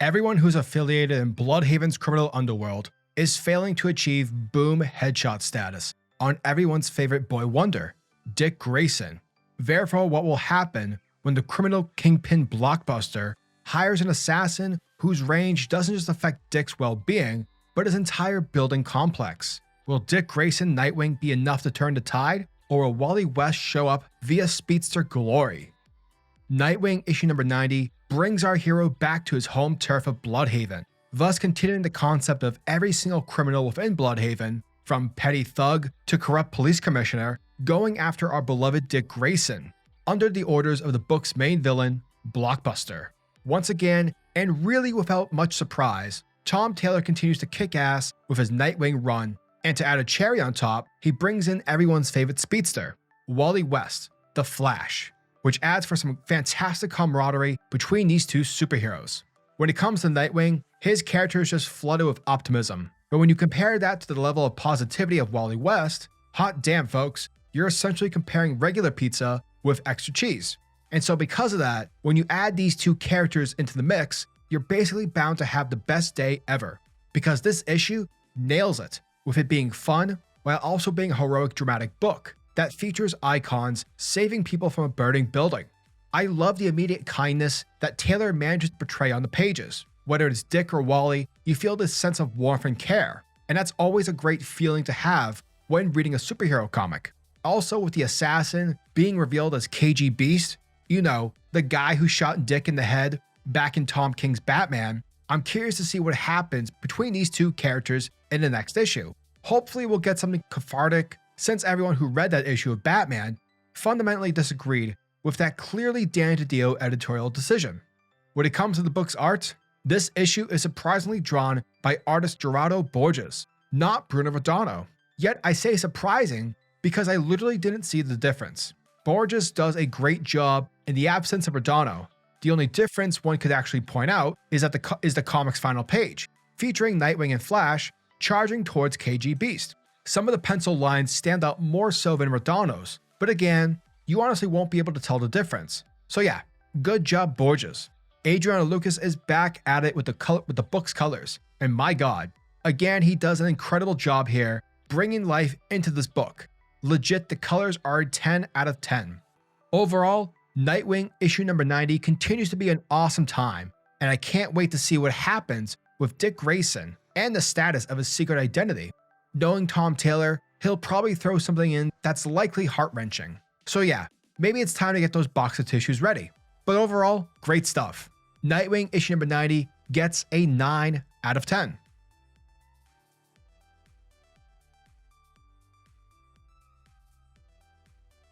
Everyone who's affiliated in Bludhaven's criminal underworld is failing to achieve boom headshot status on everyone's favorite boy wonder, Dick Grayson. Therefore, what will happen when the criminal kingpin Blockbuster hires an assassin whose range doesn't just affect Dick's well-being, but his entire building complex? Will Dick Grayson Nightwing be enough to turn the tide, or will Wally West show up via speedster glory? Nightwing issue number 90 brings our hero back to his home turf of Bludhaven, thus continuing the concept of every single criminal within Bludhaven, from petty thug to corrupt police commissioner, going after our beloved Dick Grayson, under the orders of the book's main villain, Blockbuster. Once again, and really without much surprise, Tom Taylor continues to kick ass with his Nightwing run, and to add a cherry on top, he brings in everyone's favorite speedster, Wally West, the Flash, which adds for some fantastic camaraderie between these two superheroes. When it comes to Nightwing, his character is just flooded with optimism, but when you compare that to the level of positivity of Wally West, hot damn folks, you're essentially comparing regular pizza with extra cheese. And so because of that, when you add these two characters into the mix, you're basically bound to have the best day ever, because this issue nails it, with it being fun while also being a heroic dramatic book that features icons saving people from a burning building. I love the immediate kindness that Taylor manages to portray on the pages. Whether it's Dick or Wally, you feel this sense of warmth and care, and that's always a great feeling to have when reading a superhero comic. Also, with the assassin being revealed as KGBeast, you know, the guy who shot Dick in the head back in Tom King's Batman, I'm curious to see what happens between these two characters in the next issue. Hopefully we'll get something cathartic, since everyone who read that issue of Batman fundamentally disagreed with that clearly Danny DiDio editorial decision. When it comes to the book's art, this issue is surprisingly drawn by artist Gerardo Borges, not Bruno Rodano. Yet I say surprising because I literally didn't see the difference. Borges does a great job in the absence of Rodano. The only difference one could actually point out is that the comic's final page, featuring Nightwing and Flash charging towards KGBeast. Some of the pencil lines stand out more so than Rodano's, but again, you honestly won't be able to tell the difference. So yeah, good job Borges. Adriano Lucas is back at it with the book's colors, and my god, again he does an incredible job here bringing life into this book. Legit, the colors are a 10 out of 10. Overall, Nightwing issue number 90 continues to be an awesome time, and I can't wait to see what happens with Dick Grayson and the status of his secret identity. Knowing Tom Taylor, he'll probably throw something in that's likely heart-wrenching. So yeah, maybe it's time to get those box of tissues ready. But overall, great stuff. Nightwing issue number 90 gets a 9 out of 10.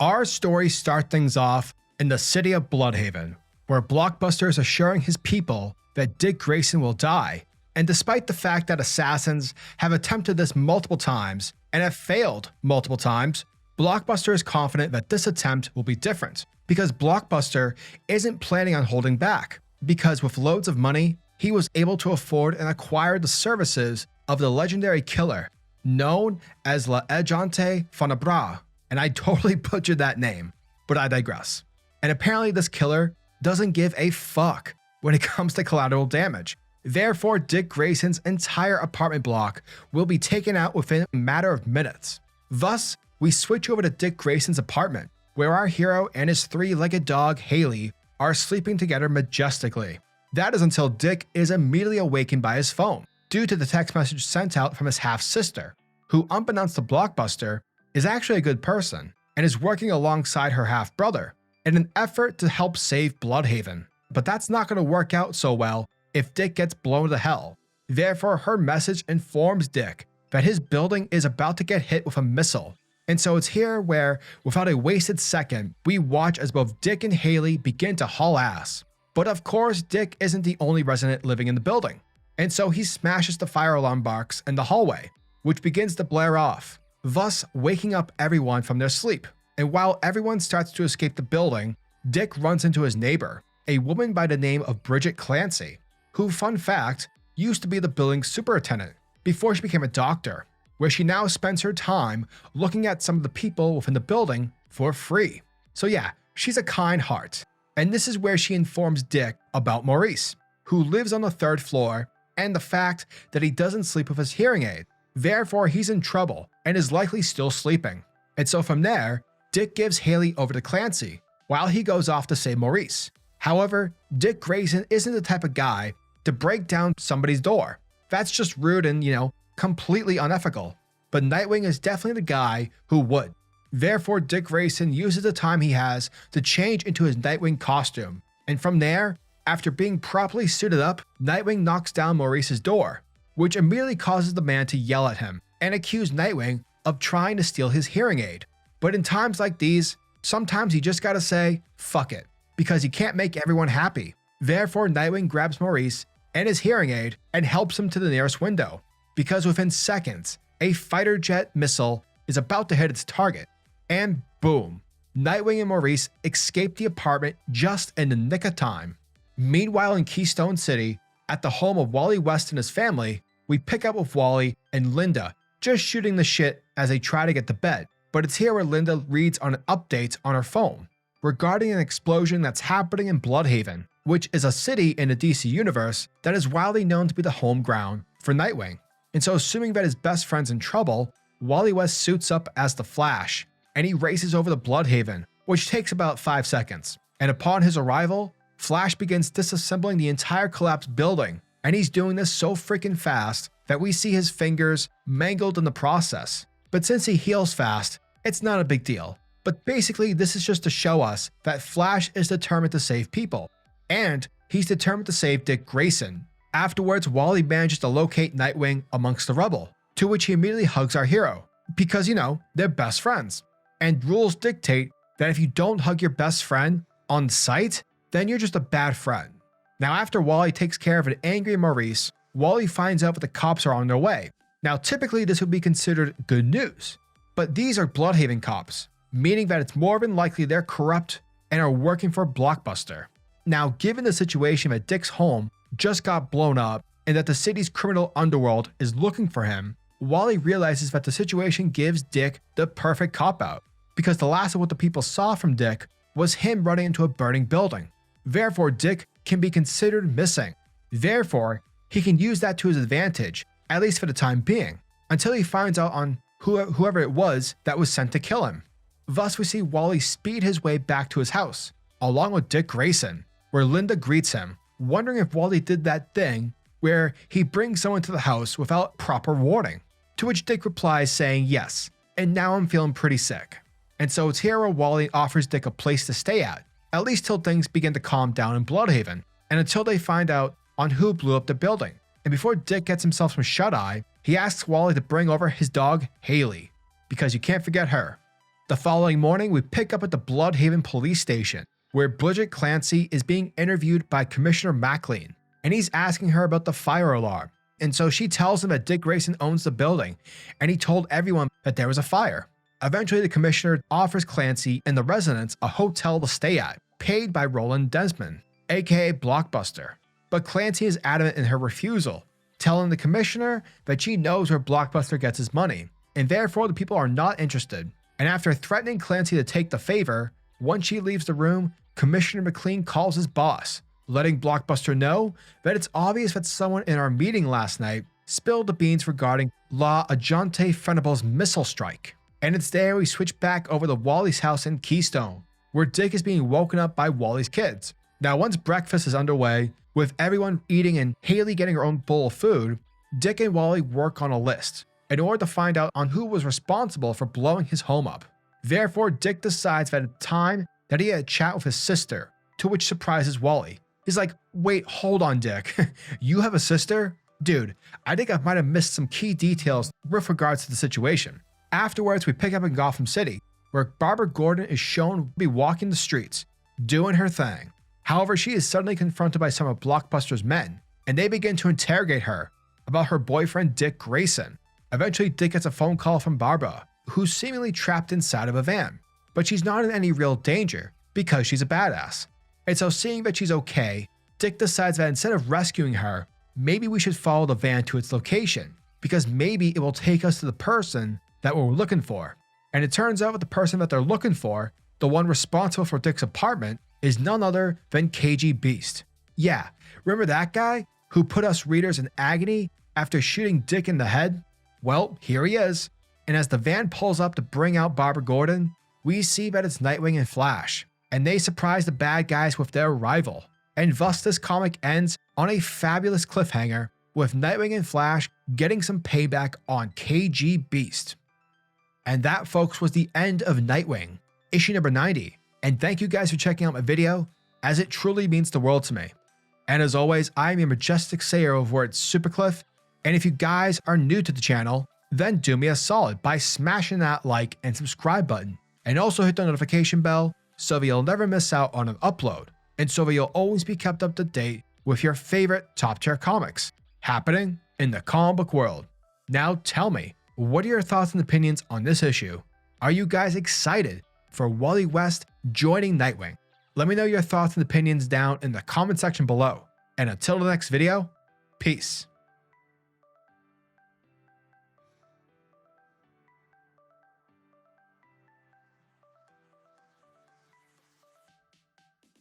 Our stories start things off in the city of Bludhaven, where Blockbuster is assuring his people that Dick Grayson will die. And despite the fact that assassins have attempted this multiple times and have failed multiple times, Blockbuster is confident that this attempt will be different, because Blockbuster isn't planning on holding back, because with loads of money, he was able to afford and acquire the services of the legendary killer known as La Agente Funebra, and I totally butchered that name, but I digress. And apparently this killer doesn't give a fuck when it comes to collateral damage. Therefore, Dick Grayson's entire apartment block will be taken out within a matter of minutes. Thus, we switch over to Dick Grayson's apartment, where our hero and his three-legged dog, Haley, are sleeping together majestically. That is until Dick is immediately awakened by his phone, due to the text message sent out from his half-sister, who, unbeknownst to Blockbuster, is actually a good person, and is working alongside her half-brother, in an effort to help save Bludhaven. But that's not going to work out so well if Dick gets blown to hell. Therefore, her message informs Dick that his building is about to get hit with a missile. And so it's here where, without a wasted second, we watch as both Dick and Haley begin to haul ass. But of course, Dick isn't the only resident living in the building. And so he smashes the fire alarm box in the hallway, which begins to blare off, thus waking up everyone from their sleep. And while everyone starts to escape the building, Dick runs into his neighbor, a woman by the name of Bridget Clancy, who, fun fact, used to be the building's superintendent before she became a doctor, where she now spends her time looking at some of the people within the building for free. So yeah, she's a kind heart. And this is where she informs Dick about Maurice, who lives on the 3rd floor, and the fact that he doesn't sleep with his hearing aid. Therefore, he's in trouble and is likely still sleeping. And so from there, Dick gives Haley over to Clancy, while he goes off to save Maurice. However, Dick Grayson isn't the type of guy to break down somebody's door. That's just rude and, completely unethical. But Nightwing is definitely the guy who would. Therefore, Dick Grayson uses the time he has to change into his Nightwing costume. And from there, after being properly suited up, Nightwing knocks down Maurice's door, which immediately causes the man to yell at him and accuse Nightwing of trying to steal his hearing aid. But in times like these, sometimes you just gotta say, fuck it, because you can't make everyone happy. Therefore, Nightwing grabs Maurice and his hearing aid and helps him to the nearest window, because within seconds, a fighter jet missile is about to hit its target. And boom, Nightwing and Maurice escape the apartment just in the nick of time. Meanwhile, in Keystone City, at the home of Wally West and his family, we pick up with Wally and Linda just shooting the shit as they try to get to bed. But it's here where Linda reads on updates on her phone regarding an explosion that's happening in Bludhaven, which is a city in the DC universe that is widely known to be the home ground for Nightwing. And so, assuming that his best friend's in trouble, Wally West suits up as the Flash, and he races over to Bludhaven, which takes about 5 seconds. And upon his arrival, Flash begins disassembling the entire collapsed building, and he's doing this so freaking fast that we see his fingers mangled in the process. But since he heals fast, it's not a big deal. But basically, this is just to show us that Flash is determined to save people, and he's determined to save Dick Grayson. Afterwards, Wally manages to locate Nightwing amongst the rubble, to which he immediately hugs our hero, because they're best friends. And rules dictate that if you don't hug your best friend on sight, then you're just a bad friend. Now, after Wally takes care of an angry Maurice, Wally finds out that the cops are on their way. Now, typically this would be considered good news, but these are Bludhaven cops, meaning that it's more than likely they're corrupt and are working for Blockbuster. Now, given the situation that Dick's home just got blown up and that the city's criminal underworld is looking for him, Wally realizes that the situation gives Dick the perfect cop-out, because the last of what the people saw from Dick was him running into a burning building. Therefore, Dick can be considered missing. Therefore, he can use that to his advantage, at least for the time being, until he finds out on whoever it was that was sent to kill him. Thus, we see Wally speed his way back to his house, along with Dick Grayson, where Linda greets him, wondering if Wally did that thing where he brings someone to the house without proper warning. To which Dick replies saying yes, and now I'm feeling pretty sick. And so it's here where Wally offers Dick a place to stay at least till things begin to calm down in Bludhaven, and until they find out on who blew up the building. And before Dick gets himself some shut-eye, he asks Wally to bring over his dog, Haley, because you can't forget her. The following morning, we pick up at the Bludhaven police station, where Bridget Clancy is being interviewed by Commissioner MacLean, and he's asking her about the fire alarm. And so she tells him that Dick Grayson owns the building, and he told everyone that there was a fire. Eventually, the commissioner offers Clancy and the residents a hotel to stay at, paid by Roland Desmond, aka Blockbuster. But Clancy is adamant in her refusal, telling the commissioner that she knows where Blockbuster gets his money, and therefore the people are not interested. And after threatening Clancy to take the favor, once she leaves the room, Commissioner MacLean calls his boss, letting Blockbuster know that it's obvious that someone in our meeting last night spilled the beans regarding La Agente Frenable's missile strike. And it's there we switch back over to Wally's house in Keystone, where Dick is being woken up by Wally's kids. Now, once breakfast is underway, with everyone eating and Haley getting her own bowl of food, Dick and Wally work on a list in order to find out on who was responsible for blowing his home up. Therefore, Dick decides that it's time that he had a chat with his sister, to which surprises Wally. He's like, wait, hold on, Dick. You have a sister? Dude, I think I might have missed some key details with regards to the situation. Afterwards, we pick up in Gotham City, where Barbara Gordon is shown to be walking the streets, doing her thing. However, she is suddenly confronted by some of Blockbuster's men, and they begin to interrogate her about her boyfriend Dick Grayson. Eventually, Dick gets a phone call from Barbara, who's seemingly trapped inside of a van, but she's not in any real danger because she's a badass. And so, seeing that she's okay, Dick decides that instead of rescuing her, maybe we should follow the van to its location, because maybe it will take us to the person that we're looking for. And it turns out that the person that they're looking for, the one responsible for Dick's apartment, is none other than KGBeast. Yeah, remember that guy who put us readers in agony after shooting Dick in the head? Well, here he is. And as the van pulls up to bring out Barbara Gordon, we see that it's Nightwing and Flash, and they surprise the bad guys with their arrival. And thus this comic ends on a fabulous cliffhanger with Nightwing and Flash getting some payback on KGBeast. And that, folks, was the end of Nightwing, issue number 90. And thank you guys for checking out my video, as it truly means the world to me. And as always, I am your majestic sayer over at SuperCliff, and if you guys are new to the channel, then do me a solid by smashing that like and subscribe button, and also hit the notification bell so that you'll never miss out on an upload, and so that you'll always be kept up to date with your favorite top tier comics happening in the comic book world. Now tell me, what are your thoughts and opinions on this issue? Are you guys excited for Wally West joining Nightwing? Let me know your thoughts and opinions down in the comment section below. And until the next video, peace.